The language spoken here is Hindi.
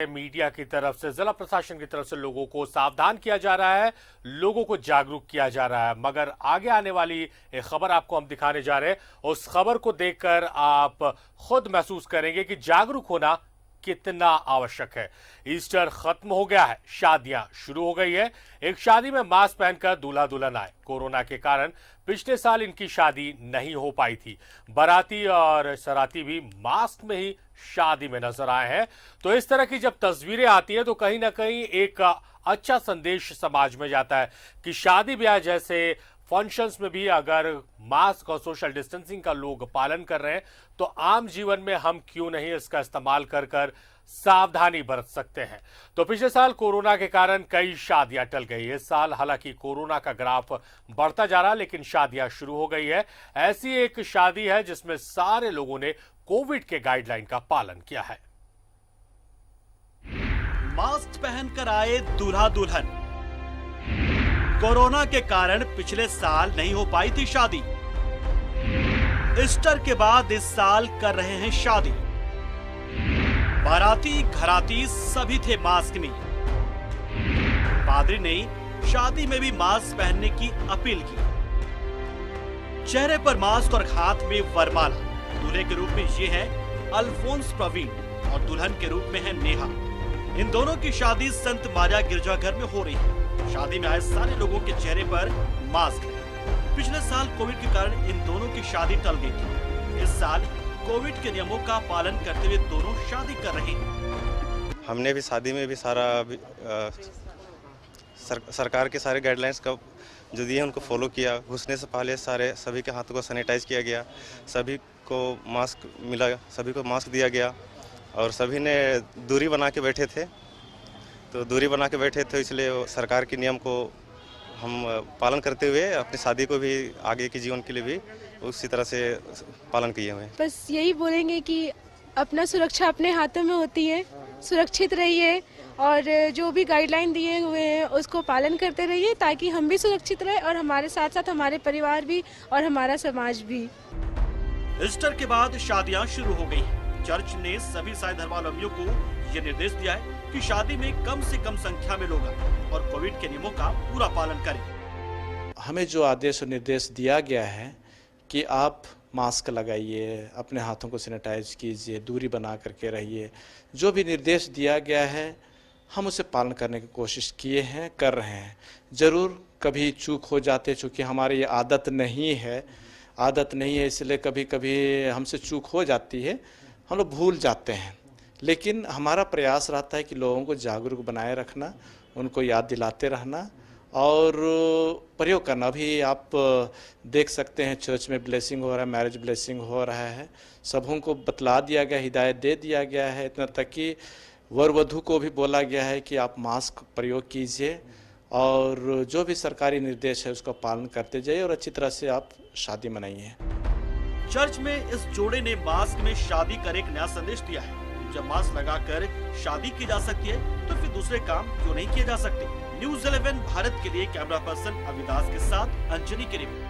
मीडिया की तरफ से, जिला प्रशासन की तरफ से लोगों को सावधान किया जा रहा है, लोगों को जागरूक किया जा रहा है। मगर आगे आने वाली एक खबर आपको हम दिखाने जा रहे हैं। उस खबर को देखकर आप खुद महसूस करेंगे कि जागरूक होना कितना आवश्यक है। ईस्टर खत्म हो गया है, शादियां शुरू हो गई है। एक शादी में मास्क पहनकर दूल्हा दुल्हन आए। कोरोना के कारण पिछले साल इनकी शादी नहीं हो पाई थी। बाराती और सराती भी मास्क में ही शादी में नजर आए हैं। तो इस तरह की जब तस्वीरें आती है तो कहीं ना कहीं एक अच्छा संदेश समाज में जाता है कि शादी ब्याह जैसे फंक्शंस में भी अगर मास्क और सोशल डिस्टेंसिंग का लोग पालन कर रहे हैं तो आम जीवन में हम क्यों नहीं इसका इस्तेमाल कर सावधानी बरत सकते हैं। तो पिछले साल कोरोना के कारण कई शादियां टल गई। इस साल हालांकि कोरोना का ग्राफ बढ़ता जा रहा, लेकिन शादियां शुरू हो गई है। ऐसी एक शादी है जिसमें सारे लोगों ने कोविड के गाइडलाइन का पालन किया है। मास्क पहनकर आए दूल्हा दुल्हन। कोरोना के कारण पिछले साल नहीं हो पाई थी शादी। ईस्टर के बाद इस साल कर रहे हैं शादी। बाराती घराती सभी थे मास्क में। पादरी ने शादी में भी मास्क पहनने की अपील की। चेहरे पर मास्क और हाथ में वरमाला। दूल्हे के रूप में ये है अल्फोंस प्रवीण और दुल्हन के रूप में है नेहा। इन दोनों की शादी संत मारिया गिरजाघर में हो रही है। शादी में आए सारे लोगों के चेहरे पर मास्क है। पिछले साल कोविड के कारण इन दोनों की शादी टल गई थी। इस साल कोविड के नियमों का पालन करते हुए दोनों शादी कर रहे हैं। हमने भी शादी में भी सारा सरकार के सारे गाइडलाइंस का जो दिए उनको फॉलो किया। घुसने से पहले सभी के हाथों को सैनिटाइज किया गया, सभी को मास्क मिला, सभी को मास्क दिया गया और सभी ने दूरी बना के बैठे थे। तो दूरी बना के बैठे थे, इसलिए सरकार के नियम को हम पालन करते हुए अपनी शादी को भी आगे के जीवन के लिए भी उसी तरह से पालन किए हुए हैं। बस यही बोलेंगे कि अपना सुरक्षा अपने हाथों में होती है, सुरक्षित रहिए और जो भी गाइडलाइन दिए हुए हैं उसको पालन करते रहिए ताकि हम भी सुरक्षित रहे और हमारे साथ साथ हमारे परिवार भी और हमारा समाज भी। ईस्टर के बाद शादियां शुरू हो गई हैं। चर्च ने सभी ईसाई धर्मावलंबियों को ये निर्देश दिया है कि शादी में कम से कम संख्या में लोग आए और कोविड के नियमों का पूरा पालन करें। हमें जो आदेश और निर्देश दिया गया है कि आप मास्क लगाइए, अपने हाथों को सैनिटाइज कीजिए, दूरी बना करके रहिए, जो भी निर्देश दिया गया है हम उसे पालन करने की कोशिश किए हैं, कर रहे हैं। ज़रूर कभी चूक हो जाते, चूँकि हमारी ये आदत नहीं है इसलिए कभी कभी हमसे चूक हो जाती है, हम लोग भूल जाते हैं। लेकिन हमारा प्रयास रहता है कि लोगों को जागरूक बनाए रखना, उनको याद दिलाते रहना और प्रयोग करना। अभी आप देख सकते हैं चर्च में ब्लेसिंग हो रहा है, मैरिज ब्लेसिंग हो रहा है, सबों को बतला दिया गया, हिदायत दे दिया गया है। इतना तक कि वर वधू को भी बोला गया है कि आप मास्क प्रयोग कीजिए और जो भी सरकारी निर्देश है उसका पालन करते जाइए और अच्छी तरह से आप शादी मनाइए। चर्च में इस जोड़े ने मास्क में शादी कर एक नया संदेश दिया है। जब मास्क लगाकर शादी की जा सकती है तो फिर दूसरे काम क्यों नहीं किए जा सकते। न्यूज़ 11 भारत के लिए कैमरा पर्सन अविदास के साथ अंजनी की रिपोर्ट।